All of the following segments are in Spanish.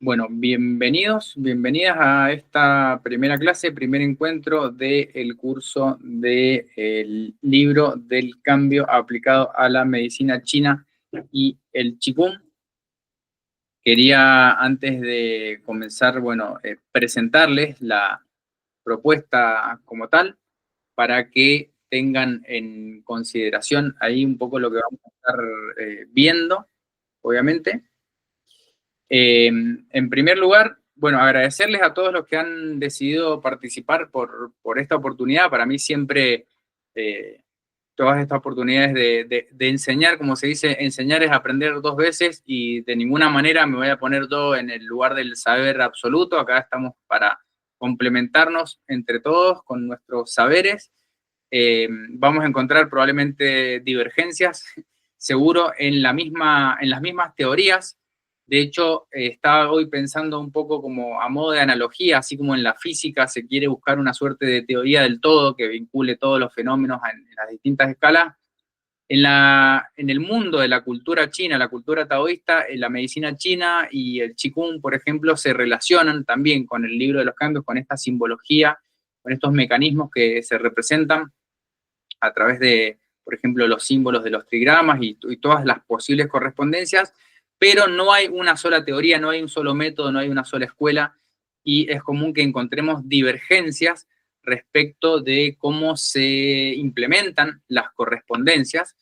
Bueno, bienvenidos, bienvenidas a esta primera clase, primer encuentro del curso del libro del cambio aplicado a la medicina china y el Qigong. Quería, antes de comenzar, presentarles la propuesta como tal para que tengan en consideración ahí un poco lo que vamos a estar viendo, obviamente. En primer lugar, bueno, agradecerles a todos los que han decidido participar por esta oportunidad. Para mí siempre todas estas oportunidades de enseñar, como se dice, enseñar es aprender dos veces y de ninguna manera me voy a poner todo en el lugar del saber absoluto. Acá estamos para complementarnos entre todos con nuestros saberes. Vamos a encontrar probablemente divergencias, seguro, en las mismas teorías. De hecho, estaba hoy pensando un poco como a modo de analogía, así como en la física se quiere buscar una suerte de teoría del todo que vincule todos los fenómenos en las distintas escalas. En el mundo de la cultura china, la cultura taoísta, la medicina china y el Qigong, por ejemplo, se relacionan también con el libro de los cambios, con esta simbología, con estos mecanismos que se representan a través de, por ejemplo, los símbolos de los trigramas y todas las posibles correspondencias, pero no hay una sola teoría, no hay un solo método, no hay una sola escuela, y es común que encontremos divergencias respecto de cómo se implementan las correspondencias.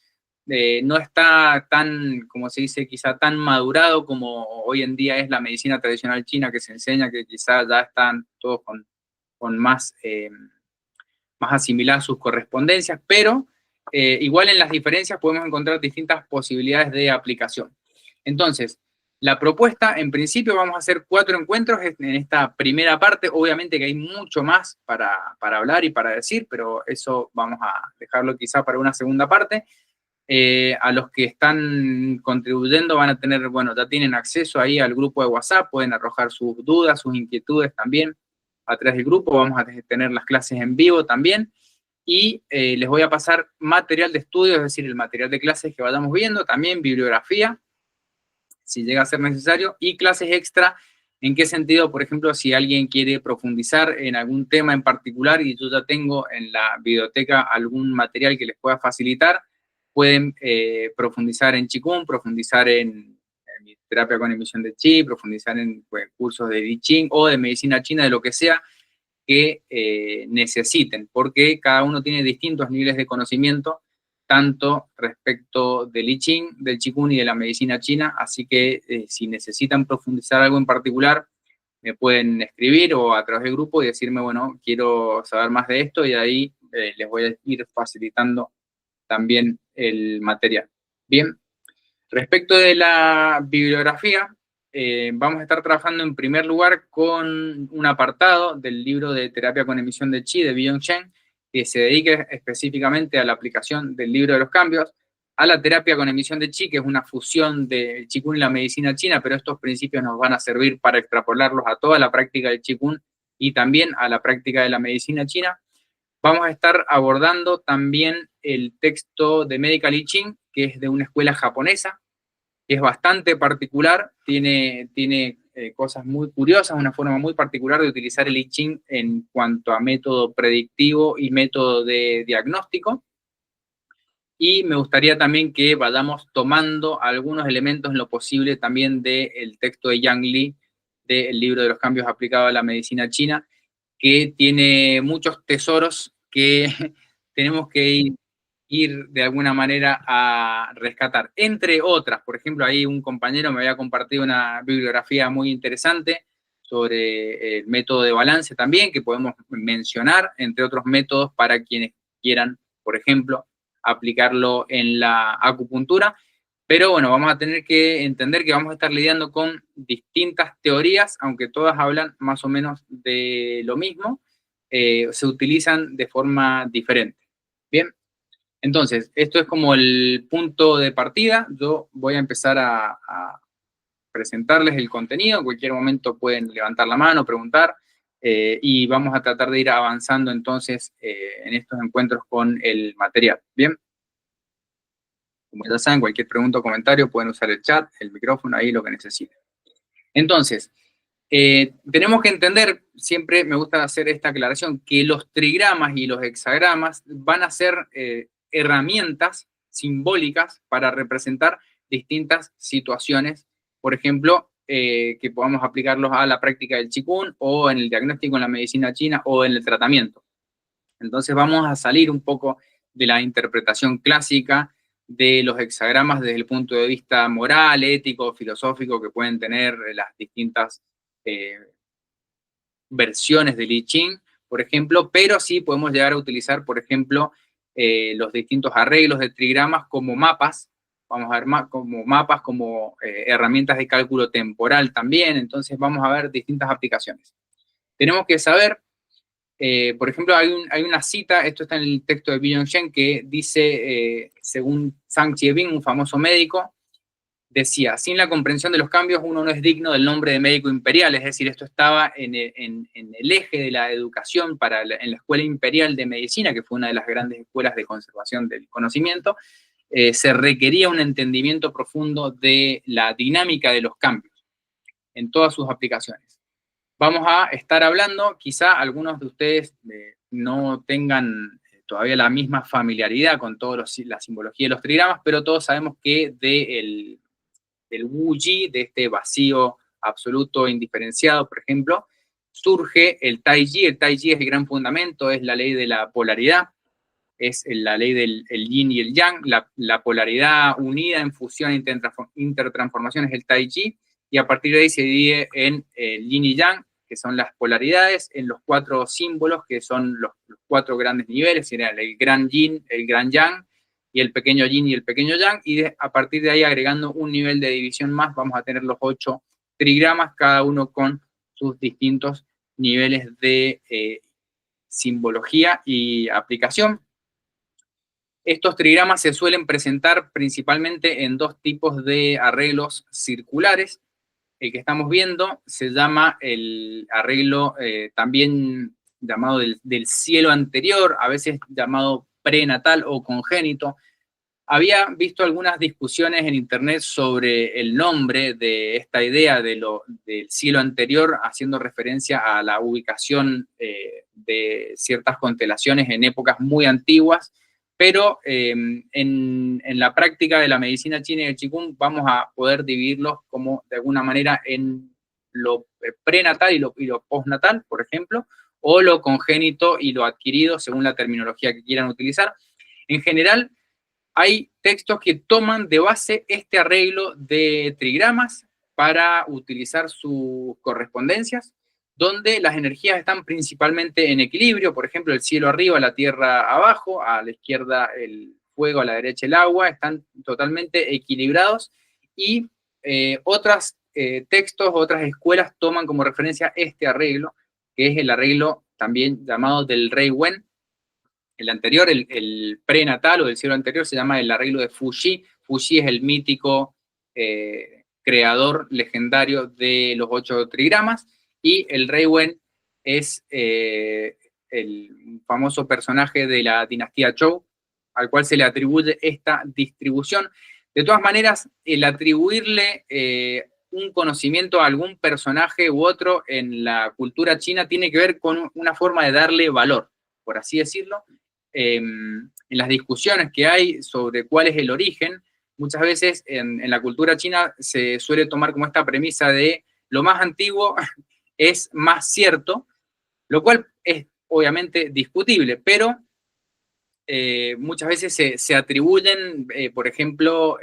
No está tan, como se dice, quizá tan madurado como hoy en día es la medicina tradicional china que se enseña, que quizá ya están todos con más asimiladas sus correspondencias, pero igual en las diferencias podemos encontrar distintas posibilidades de aplicación. Entonces, la propuesta, en principio vamos a hacer 4 encuentros en esta primera parte. Obviamente que hay mucho más para hablar y para decir, pero eso vamos a dejarlo quizá para una segunda parte. A los que están contribuyendo van a tener, bueno, ya tienen acceso ahí al grupo de WhatsApp, pueden arrojar sus dudas, sus inquietudes también a través del grupo. Vamos a tener las clases en vivo también y les voy a pasar material de estudio, es decir, el material de clases que vayamos viendo, también bibliografía, si llega a ser necesario, y clases extra. ¿En qué sentido? Por ejemplo, si alguien quiere profundizar en algún tema en particular y yo ya tengo en la biblioteca algún material que les pueda facilitar, pueden profundizar en Qigong, profundizar en terapia con emisión de Qi, profundizar en cursos de I Ching o de medicina china, de lo que sea que necesiten, porque cada uno tiene distintos niveles de conocimiento, tanto respecto del I Ching, del Qigong y de la medicina china, así que si necesitan profundizar algo en particular, me pueden escribir o a través del grupo y decirme, bueno, quiero saber más de esto y de ahí les voy a ir facilitando también el material. Bien, respecto de la bibliografía, vamos a estar trabajando en primer lugar con un apartado del libro de terapia con emisión de Qi de Byung-Chuen, que se dedique específicamente a la aplicación del libro de los cambios, a la terapia con emisión de Qi, que es una fusión del Qigong y la medicina china, pero estos principios nos van a servir para extrapolarlos a toda la práctica del Qigong y también a la práctica de la medicina china. Vamos a estar abordando también el texto de Medical I Ching, que es de una escuela japonesa, que es bastante particular, tiene cosas muy curiosas, una forma muy particular de utilizar el I Ching en cuanto a método predictivo y método de diagnóstico. Y me gustaría también que vayamos tomando algunos elementos en lo posible también del texto de Yang Li, del libro de los cambios aplicados a la medicina china, que tiene muchos tesoros que tenemos que ir de alguna manera a rescatar. Entre otras, por ejemplo, ahí un compañero me había compartido una bibliografía muy interesante sobre el método de balance también, que podemos mencionar, entre otros métodos para quienes quieran, por ejemplo, aplicarlo en la acupuntura. Pero bueno, vamos a tener que entender que vamos a estar lidiando con distintas teorías, aunque todas hablan más o menos de lo mismo, se utilizan de forma diferente. Bien, entonces, esto es como el punto de partida. Yo voy a empezar a presentarles el contenido. En cualquier momento pueden levantar la mano, preguntar, y vamos a tratar de ir avanzando entonces en estos encuentros con el material. Bien, como ya saben, cualquier pregunta o comentario pueden usar el chat, el micrófono, ahí lo que necesiten. Entonces, Tenemos que entender, siempre me gusta hacer esta aclaración, que los trigramas y los hexagramas van a ser herramientas simbólicas para representar distintas situaciones, por ejemplo, que podamos aplicarlos a la práctica del Qigong o en el diagnóstico en la medicina china o en el tratamiento. Entonces vamos a salir un poco de la interpretación clásica de los hexagramas desde el punto de vista moral, ético, filosófico que pueden tener las distintas versiones del I Ching, por ejemplo, pero sí podemos llegar a utilizar, por ejemplo, los distintos arreglos de trigramas como mapas, vamos a ver como mapas, como herramientas de cálculo temporal también, entonces vamos a ver distintas aplicaciones. Tenemos que saber, por ejemplo, hay una cita, esto está en el texto de Billon Shen, que dice, según Zhang Jiebing, un famoso médico, decía, sin la comprensión de los cambios uno no es digno del nombre de médico imperial, es decir, esto estaba en el eje de la educación en la Escuela Imperial de Medicina, que fue una de las grandes escuelas de conservación del conocimiento, se requería un entendimiento profundo de la dinámica de los cambios en todas sus aplicaciones. Vamos a estar hablando, quizá algunos de ustedes no tengan todavía la misma familiaridad con toda la simbología de los trigramas, pero todos sabemos que del Wu Yi, de este vacío absoluto indiferenciado, por ejemplo, surge el Tai Chi. El Tai Chi es el gran fundamento, es la ley de la polaridad, es la ley del yin y el yang, la polaridad unida en fusión e intertransformación es el Tai Chi, y a partir de ahí se divide en el yin y yang, que son las polaridades, en los 4 símbolos, que son los 4 grandes niveles, serían el gran yin, el gran yang, y el pequeño yin y el pequeño yang, y a partir de ahí, agregando un nivel de división más, vamos a tener los 8 trigramas, cada uno con sus distintos niveles de simbología y aplicación. Estos trigramas se suelen presentar principalmente en 2 tipos de arreglos circulares. El que estamos viendo se llama el arreglo también llamado del cielo anterior, a veces llamado prenatal o congénito. Había visto algunas discusiones en internet sobre el nombre de esta idea del cielo anterior, haciendo referencia a la ubicación de ciertas constelaciones en épocas muy antiguas, pero en la práctica de la medicina china y el Qigong vamos a poder dividirlos como de alguna manera en lo prenatal y lo postnatal, por ejemplo, o lo congénito y lo adquirido, según la terminología que quieran utilizar. En general, hay textos que toman de base este arreglo de trigramas para utilizar sus correspondencias, donde las energías están principalmente en equilibrio, por ejemplo, el cielo arriba, la tierra abajo, a la izquierda el fuego, a la derecha el agua, están totalmente equilibrados, y otros textos, otras escuelas toman como referencia este arreglo, que es el arreglo también llamado del Rei Wen. El anterior, el prenatal o del cielo anterior, se llama el arreglo de Fu Xi. Fu Xi es el mítico creador legendario de los 8 trigramas, y el Rei Wen es el famoso personaje de la dinastía Zhou, al cual se le atribuye esta distribución. De todas maneras, el atribuirle un conocimiento a algún personaje u otro en la cultura china tiene que ver con una forma de darle valor, por así decirlo. En las discusiones que hay sobre cuál es el origen, muchas veces en la cultura china se suele tomar como esta premisa de lo más antiguo es más cierto, lo cual es obviamente discutible, pero muchas veces se atribuyen, por ejemplo,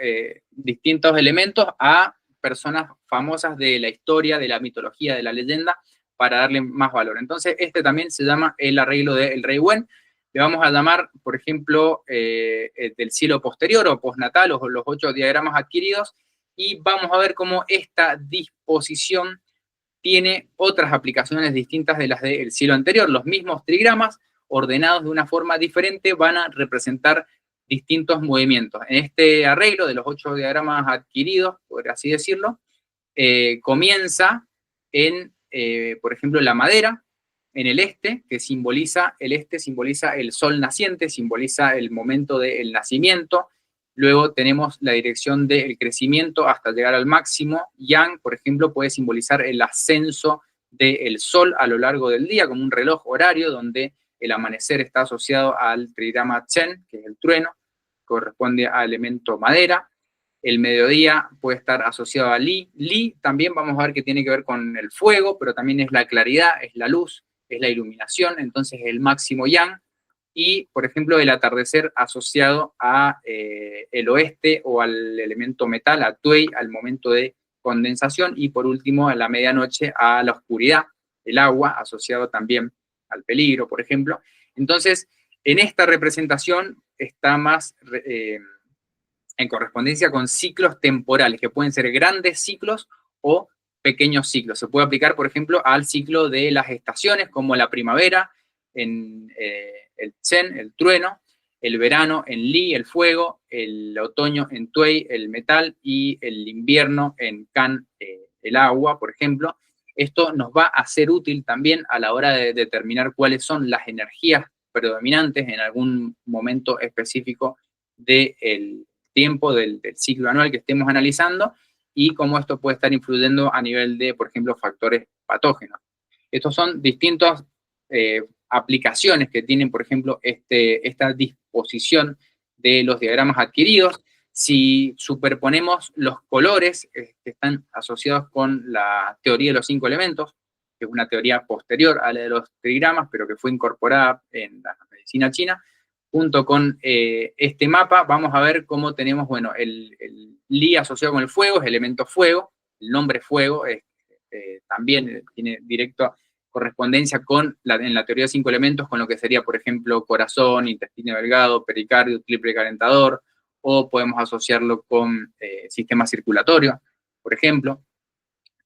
distintos elementos a personas famosas de la historia, de la mitología, de la leyenda, para darle más valor. Entonces, este también se llama el arreglo del Rei Wen. Le vamos a llamar, por ejemplo, del cielo posterior o postnatal, o los 8 diagramas adquiridos, y vamos a ver cómo esta disposición tiene otras aplicaciones distintas de las del cielo anterior. Los mismos trigramas, ordenados de una forma diferente, van a representar distintos movimientos. En este arreglo de los 8 diagramas adquiridos, por así decirlo, comienza en, por ejemplo, la madera, en el este, que simboliza el sol naciente, simboliza el momento del nacimiento, Luego tenemos la dirección del crecimiento hasta llegar al máximo. Yang, por ejemplo, puede simbolizar el ascenso del sol a lo largo del día, como un reloj horario donde el amanecer está asociado al trigrama Chen, que es el trueno, corresponde al elemento madera. El mediodía puede estar asociado a Li. Li también vamos a ver que tiene que ver con el fuego, pero también es la claridad, es la luz, es la iluminación, entonces el máximo Yang. Y, por ejemplo, el atardecer asociado a el oeste o al elemento metal, a Tuey, al momento de condensación. Y, por último, a la medianoche a la oscuridad, el agua, asociado también al peligro, por ejemplo. Entonces, en esta representación está más en correspondencia con ciclos temporales, que pueden ser grandes ciclos o pequeños ciclos. Se puede aplicar, por ejemplo, al ciclo de las estaciones, como la primavera, en el Chen, el trueno, el verano en Li, el fuego, el otoño en Tuey, el metal, y el invierno en Can, el agua, por ejemplo. Esto nos va a ser útil también a la hora de determinar cuáles son las energías predominantes en algún momento específico del tiempo del ciclo anual que estemos analizando y cómo esto puede estar influyendo a nivel de, por ejemplo, factores patógenos. Estos son distintos aplicaciones que tienen, por ejemplo, esta disposición de los diagramas adquiridos. Si superponemos los colores que están asociados con la teoría de los 5 elementos, que es una teoría posterior a la de los trigramas, pero que fue incorporada en la medicina china, junto con este mapa, vamos a ver cómo tenemos, bueno, el Li asociado con el fuego, es elemento fuego, el nombre fuego también tiene directo correspondencia con en la teoría de 5 elementos, con lo que sería, por ejemplo, corazón, intestino delgado, pericardio, triple calentador, o podemos asociarlo con sistema circulatorio, por ejemplo.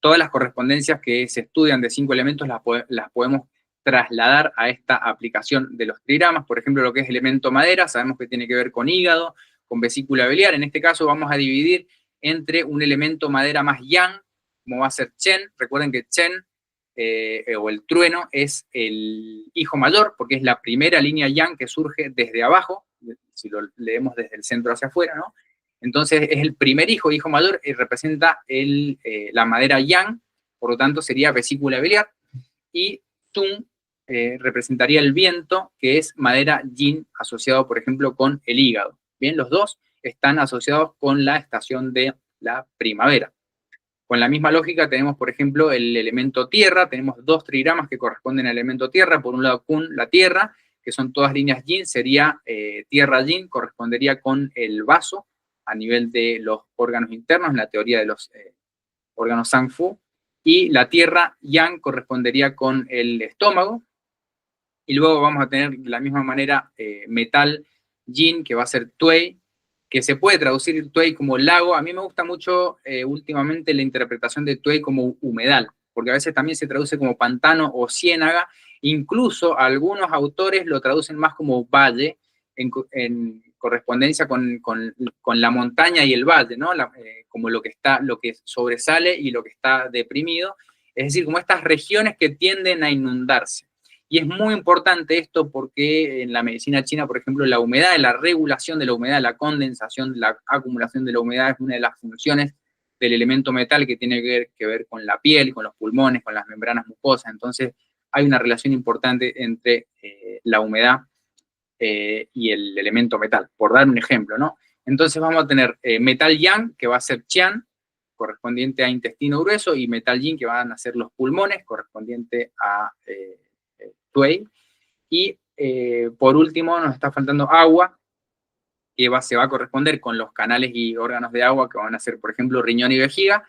Todas las correspondencias que se estudian de 5 elementos las podemos trasladar a esta aplicación de los trigramas. Por ejemplo, lo que es elemento madera, sabemos que tiene que ver con hígado, con vesícula biliar. En este caso vamos a dividir entre un elemento madera más yang, como va a ser Chen. Recuerden que Chen, o el trueno, es el hijo mayor, porque es la primera línea yang que surge desde abajo, si lo leemos desde el centro hacia afuera, ¿no? Entonces es el primer hijo mayor, y representa la madera yang, por lo tanto sería vesícula biliar, y Tung representaría el viento, que es madera yin, asociado, por ejemplo, con el hígado. Bien, los dos están asociados con la estación de la primavera. Con la misma lógica tenemos, por ejemplo, el elemento tierra. Tenemos 2 trigramas que corresponden al elemento tierra. Por un lado, Kun, la tierra, que son todas líneas yin, sería tierra yin, correspondería con el vaso a nivel de los órganos internos, en la teoría de los órganos Zhang-Fu. Y la tierra yang correspondería con el estómago. Y luego vamos a tener de la misma manera metal yin, que va a ser Tuey, que se puede traducir Tuey como lago. A mí me gusta mucho últimamente la interpretación de Tuey como humedal, porque a veces también se traduce como pantano o ciénaga. Incluso algunos autores lo traducen más como valle, en correspondencia con la montaña y el valle, ¿no? Como lo que sobresale y lo que está deprimido. Es decir, como estas regiones que tienden a inundarse. Y es muy importante esto porque en la medicina china, por ejemplo, la humedad, la regulación de la humedad, la condensación, la acumulación de la humedad es una de las funciones del elemento metal que tiene que ver con la piel, con los pulmones, con las membranas mucosas. Entonces, hay una relación importante entre la humedad y el elemento metal, por dar un ejemplo, ¿no? Entonces vamos a tener metal yang, que va a ser Qian, correspondiente a intestino grueso, y metal yin, que van a ser los pulmones, correspondiente a Tuey. Y por último nos está faltando agua, que se va a corresponder con los canales y órganos de agua, que van a ser, por ejemplo, riñón y vejiga,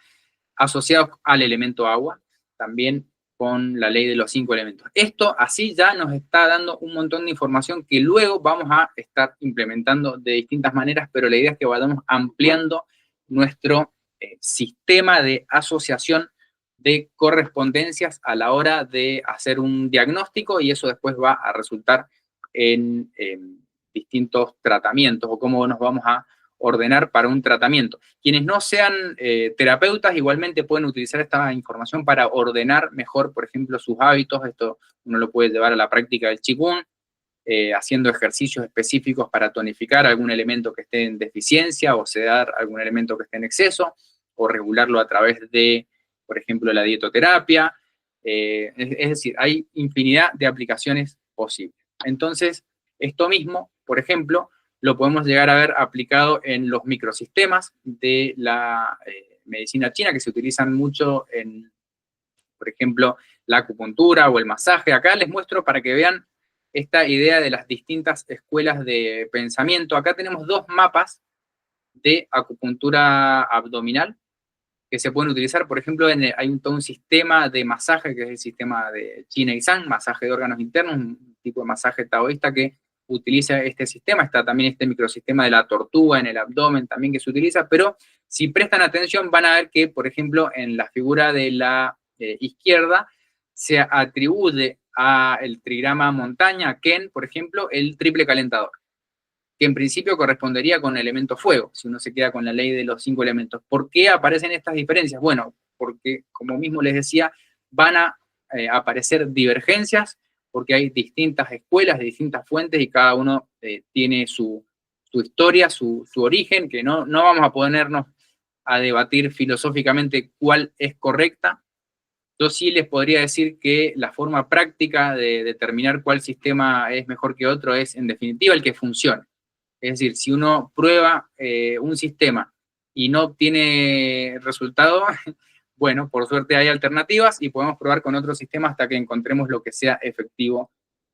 asociados al elemento agua, también con la ley de los 5 elementos. Esto así ya nos está dando un montón de información que luego vamos a estar implementando de distintas maneras, pero la idea es que vayamos ampliando nuestro sistema de asociación de correspondencias a la hora de hacer un diagnóstico, y eso después va a resultar en distintos tratamientos, o cómo nos vamos a ordenar para un tratamiento. Quienes no sean terapeutas igualmente pueden utilizar esta información para ordenar mejor, por ejemplo, sus hábitos. Esto uno lo puede llevar a la práctica del Qigong, haciendo ejercicios específicos para tonificar algún elemento que esté en deficiencia o sedar algún elemento que esté en exceso, o regularlo a través de, por ejemplo, la dietoterapia. Es decir, hay infinidad de aplicaciones posibles. Entonces, esto mismo, por ejemplo, lo podemos llegar a ver aplicado en los microsistemas de la medicina china, que se utilizan mucho en, por ejemplo, la acupuntura o el masaje. Acá les muestro para que vean esta idea de las distintas escuelas de pensamiento. Acá tenemos dos mapas de acupuntura abdominal que se pueden utilizar. Por ejemplo, hay todo un sistema de masaje, que es el sistema de China y San, masaje de órganos internos, un tipo de masaje taoísta que utiliza este sistema. Está también este microsistema de la tortuga en el abdomen también que se utiliza, pero si prestan atención van a ver que, por ejemplo, en la figura de la izquierda se atribuye al trigrama montaña, a Ken, por ejemplo, el triple calentador, que en principio correspondería con el elemento fuego, si uno se queda con la ley de los 5 elementos. ¿Por qué aparecen estas diferencias? Bueno, porque, como mismo les decía, van a aparecer divergencias, porque hay distintas escuelas, de distintas fuentes, y cada uno tiene su historia, su origen, que no vamos a ponernos a debatir filosóficamente cuál es correcta. Yo sí les podría decir que la forma práctica de determinar cuál sistema es mejor que otro es, en definitiva, el que funcione. Es decir, si uno prueba un sistema y no obtiene resultado, bueno, por suerte hay alternativas y podemos probar con otro sistema hasta que encontremos lo que sea efectivo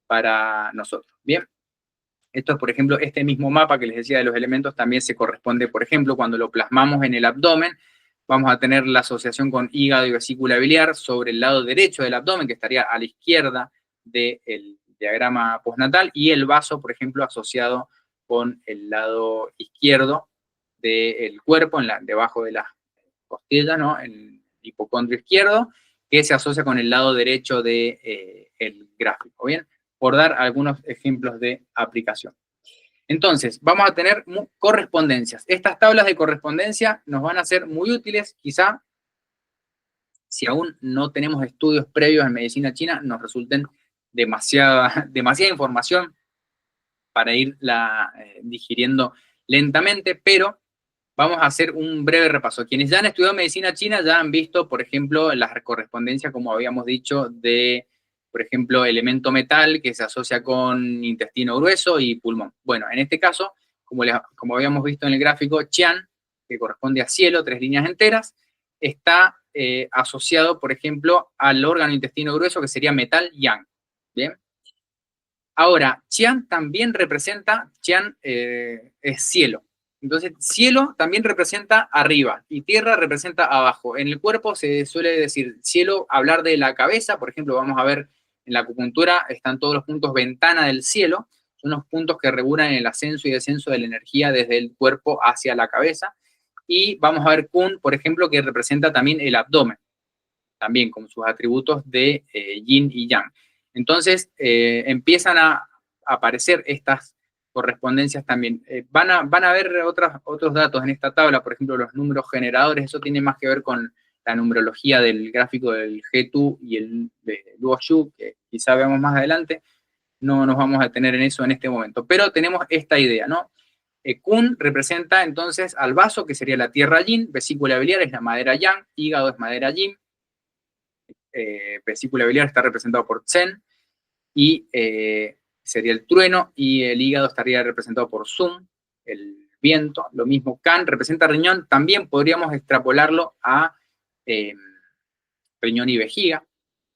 para nosotros. Bien, esto es, por ejemplo, este mismo mapa que les decía de los elementos también se corresponde, por ejemplo, cuando lo plasmamos en el abdomen, vamos a tener la asociación con hígado y vesícula biliar sobre el lado derecho del abdomen, que estaría a la izquierda del diagrama postnatal, y el vaso, por ejemplo, asociado con el lado izquierdo del cuerpo, debajo de las costillas, ¿no? El hipocondrio izquierdo, que se asocia con el lado derecho del gráfico, ¿bien? Por dar algunos ejemplos de aplicación. Entonces, vamos a tener correspondencias. Estas tablas de correspondencia nos van a ser muy útiles, quizá, si aún no tenemos estudios previos en medicina china, nos resulten demasiada información para irla digiriendo lentamente, pero vamos a hacer un breve repaso. Quienes ya han estudiado medicina china ya han visto, por ejemplo, las correspondencias, como habíamos dicho, de, por ejemplo, elemento metal que se asocia con intestino grueso y pulmón. Bueno, en este caso, como habíamos visto en el gráfico, Qian, que corresponde a cielo, 3 líneas enteras, está asociado, por ejemplo, al órgano intestino grueso, que sería metal yang. ¿Bien? Ahora, Qian también representa, Qian es cielo. Entonces, cielo también representa arriba y tierra representa abajo. En el cuerpo se suele decir cielo, hablar de la cabeza. Por ejemplo, vamos a ver en la acupuntura, están todos los puntos ventana del cielo. Son los puntos que regulan el ascenso y descenso de la energía desde el cuerpo hacia la cabeza. Y vamos a ver Kun, por ejemplo, que representa también el abdomen, también con sus atributos de yin y yang. Entonces, empiezan a aparecer estas correspondencias también. Van a ver otros datos en esta tabla, por ejemplo, los números generadores. Eso tiene más que ver con la numerología del gráfico del G2 y el de Luo-Yu, que quizá veamos más adelante. No nos vamos a detener en eso en este momento. Pero tenemos esta idea, ¿no? Kun representa entonces al vaso, que sería la tierra yin, vesícula biliar es la madera yang, hígado es madera yin, vesícula biliar está representado por Tsen, y sería el trueno, y el hígado estaría representado por Sun, el viento. Lo mismo, Kan representa riñón, también podríamos extrapolarlo a riñón y vejiga.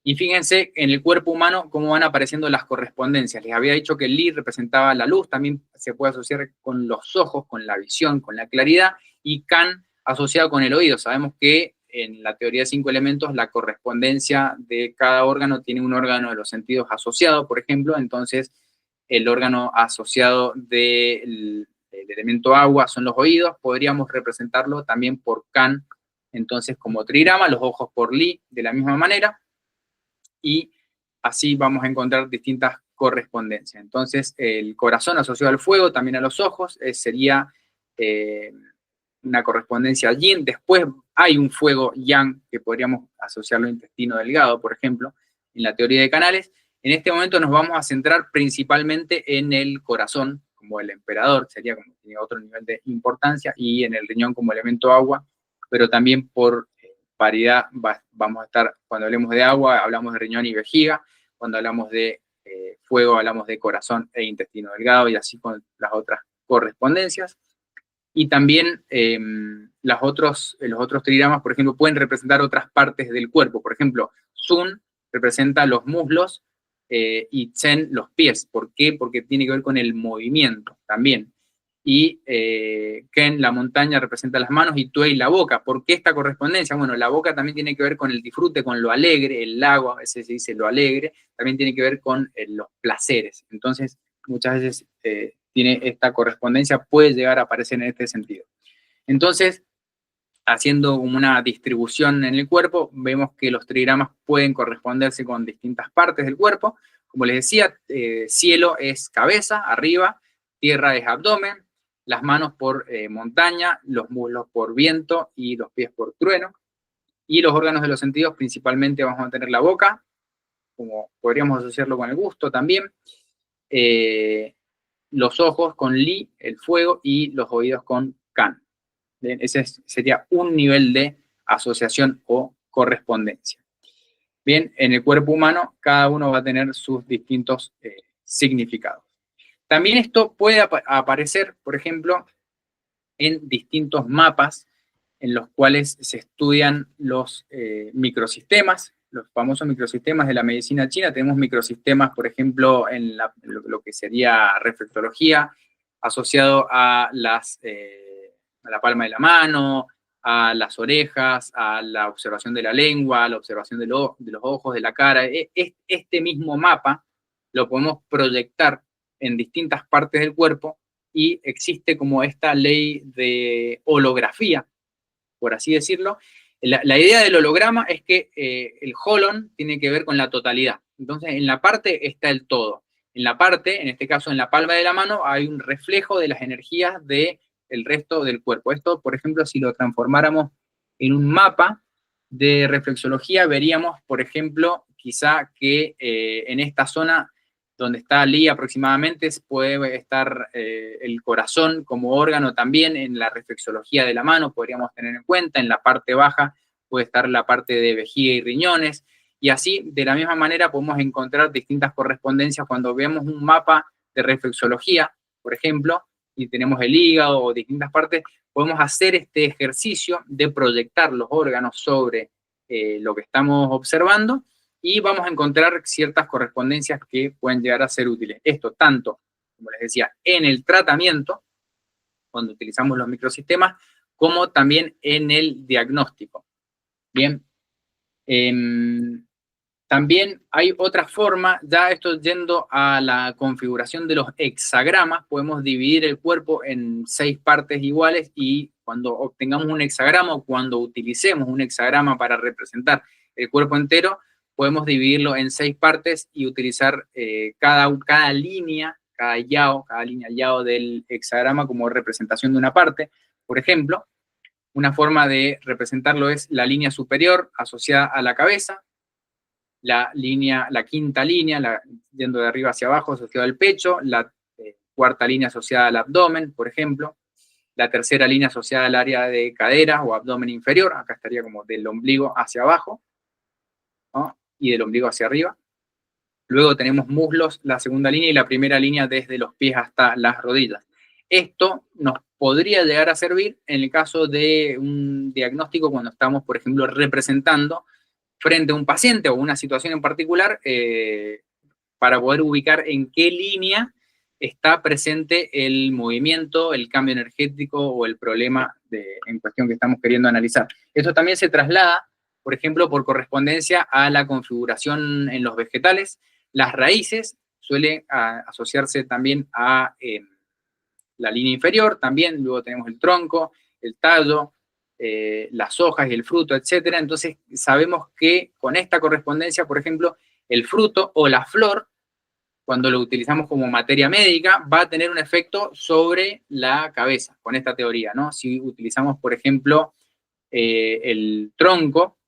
Y fíjense en el cuerpo humano cómo van apareciendo las correspondencias. Les había dicho que el Li representaba la luz, también se puede asociar con los ojos, con la visión, con la claridad, y Kan asociado con el oído. Sabemos que en la teoría de 5 elementos la correspondencia de cada órgano tiene un órgano de los sentidos asociado, por ejemplo. Entonces el órgano asociado del elemento agua son los oídos. Podríamos representarlo también por Kan, entonces como trigrama, los ojos por Li de la misma manera, y así vamos a encontrar distintas correspondencias. Entonces el corazón asociado al fuego, también a los ojos, sería una correspondencia yin. Después hay un fuego yang que podríamos asociarlo al intestino delgado, por ejemplo, en la teoría de canales. En este momento nos vamos a centrar principalmente en el corazón, como el emperador, sería como tiene otro nivel de importancia, y en el riñón como elemento agua, pero también por paridad vamos a estar, cuando hablemos de agua, hablamos de riñón y vejiga, cuando hablamos de fuego, hablamos de corazón e intestino delgado, y así con las otras correspondencias. Y también los otros trigramas, por ejemplo, pueden representar otras partes del cuerpo. Por ejemplo, Sun representa los muslos y Tsen los pies. ¿Por qué? Porque tiene que ver con el movimiento también. Y Ken, la montaña, representa las manos, y Tuei, la boca. ¿Por qué esta correspondencia? Bueno, la boca también tiene que ver con el disfrute, con lo alegre, el lago, a veces se dice lo alegre, también tiene que ver con los placeres. Entonces, muchas veces tiene esta correspondencia, puede llegar a aparecer en este sentido. Entonces, haciendo una distribución en el cuerpo, vemos que los trigramas pueden corresponderse con distintas partes del cuerpo. Como les decía, cielo es cabeza, arriba, tierra es abdomen, las manos por montaña, los muslos por viento y los pies por trueno. Y los órganos de los sentidos, principalmente vamos a tener la boca, como podríamos asociarlo con el gusto también, los ojos con Li, el fuego, y los oídos con Kan. Bien, ese sería un nivel de asociación o correspondencia. Bien, en el cuerpo humano cada uno va a tener sus distintos significados. También esto puede aparecer, por ejemplo, en distintos mapas en los cuales se estudian los microsistemas, los famosos microsistemas de la medicina china. Tenemos microsistemas, por ejemplo, en lo que sería reflexología, asociado a la palma de la mano, a las orejas, a la observación de la lengua, a la observación de los ojos, de la cara. Este mismo mapa lo podemos proyectar en distintas partes del cuerpo y existe como esta ley de holografía, por así decirlo. La idea del holograma es que el holon tiene que ver con la totalidad. Entonces, en la parte está el todo. En la parte, en este caso en la palma de la mano, hay un reflejo de las energías del resto del cuerpo. Esto, por ejemplo, si lo transformáramos en un mapa de reflexología, veríamos, por ejemplo, quizá que en esta zona donde está Li aproximadamente, puede estar el corazón como órgano también. En la reflexología de la mano podríamos tener en cuenta. En la parte baja puede estar la parte de vejiga y riñones, y así, de la misma manera, podemos encontrar distintas correspondencias cuando vemos un mapa de reflexología, por ejemplo, y tenemos el hígado o distintas partes. Podemos hacer este ejercicio de proyectar los órganos sobre lo que estamos observando, y vamos a encontrar ciertas correspondencias que pueden llegar a ser útiles. Esto tanto, como les decía, en el tratamiento, cuando utilizamos los microsistemas, como también en el diagnóstico. Bien. También hay otra forma, ya esto yendo a la configuración de los hexagramas. Podemos dividir el cuerpo en 6 partes iguales, y cuando obtengamos un hexagrama, o cuando utilicemos un hexagrama para representar el cuerpo entero, podemos dividirlo en 6 partes y utilizar cada línea, cada línea yao del hexagrama como representación de una parte. Por ejemplo, una forma de representarlo es la línea superior asociada a la cabeza, la quinta línea, yendo de arriba hacia abajo, asociada al pecho, la cuarta línea asociada al abdomen, por ejemplo, la tercera línea asociada al área de cadera o abdomen inferior. Acá estaría como del ombligo hacia abajo, ¿no? Y del ombligo hacia arriba. Luego tenemos muslos, la segunda línea, y la primera línea desde los pies hasta las rodillas. Esto nos podría llegar a servir en el caso de un diagnóstico, cuando estamos, por ejemplo, representando frente a un paciente o una situación en particular, para poder ubicar en qué línea está presente el movimiento, el cambio energético o el problema en cuestión que estamos queriendo analizar. Esto también se traslada, por ejemplo, por correspondencia a la configuración en los vegetales. Las raíces suelen asociarse también a la línea inferior, también. Luego tenemos el tronco, el tallo, las hojas y el fruto, etcétera. Entonces sabemos que con esta correspondencia, por ejemplo, el fruto o la flor, cuando lo utilizamos como materia médica, va a tener un efecto sobre la cabeza, con esta teoría, ¿no? Si utilizamos, por ejemplo, el tronco,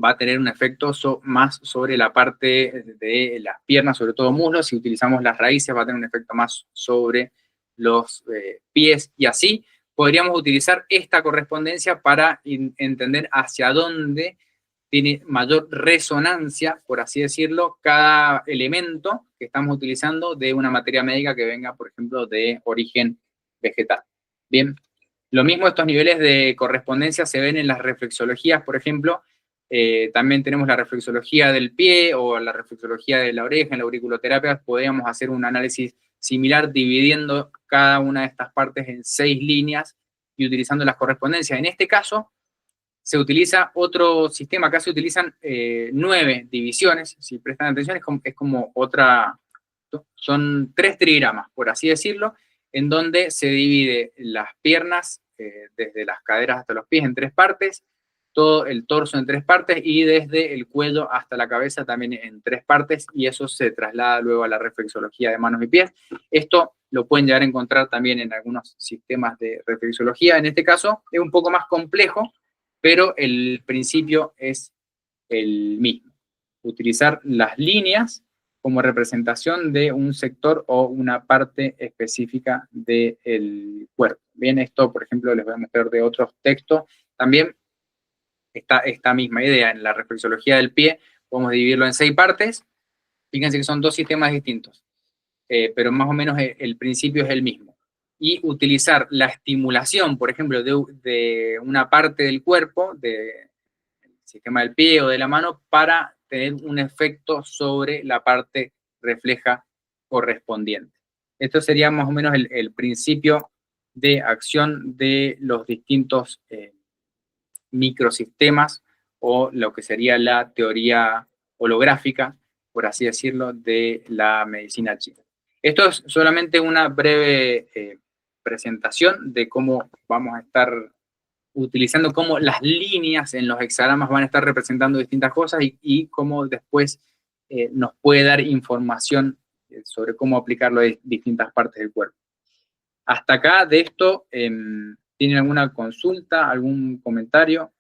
va a tener un efecto más sobre la parte de las piernas, sobre todo muslos. Si utilizamos las raíces, va a tener un efecto más sobre los pies, y así podríamos utilizar esta correspondencia para entender hacia dónde tiene mayor resonancia, por así decirlo, cada elemento que estamos utilizando de una materia médica que venga, por ejemplo, de origen vegetal. Bien, lo mismo, estos niveles de correspondencia se ven en las reflexologías, por ejemplo. También tenemos la reflexología del pie o la reflexología de la oreja. En la auriculoterapia podríamos hacer un análisis similar dividiendo cada una de estas partes en 6 líneas y utilizando las correspondencias. En este caso se utiliza otro sistema, acá se utilizan 9 divisiones. Si prestan atención, es como otra, son 3 trigramas, por así decirlo, en donde se divide las piernas desde las caderas hasta los pies en 3 partes, todo el torso en 3 partes, y desde el cuello hasta la cabeza también en 3 partes, y eso se traslada luego a la reflexología de manos y pies. Esto lo pueden llegar a encontrar también en algunos sistemas de reflexología. En este caso es un poco más complejo, pero el principio es el mismo. Utilizar las líneas como representación de un sector o una parte específica del cuerpo. Bien, esto, por ejemplo, les voy a mostrar de otros textos. También está esta misma idea. En la reflexología del pie podemos dividirlo en 6 partes. Fíjense que son 2 sistemas distintos, pero más o menos el principio es el mismo. Y utilizar la estimulación, por ejemplo, de una parte del cuerpo, del sistema del pie o de la mano, para tener un efecto sobre la parte refleja correspondiente. Esto sería más o menos el principio de acción de los distintos microsistemas, o lo que sería la teoría holográfica, por así decirlo, de la medicina china. Esto es solamente una breve presentación de cómo vamos a estar utilizando, cómo las líneas en los hexagramas van a estar representando distintas cosas, y cómo después nos puede dar información sobre cómo aplicarlo a distintas partes del cuerpo. Hasta acá de esto, ¿tienen alguna consulta, algún comentario?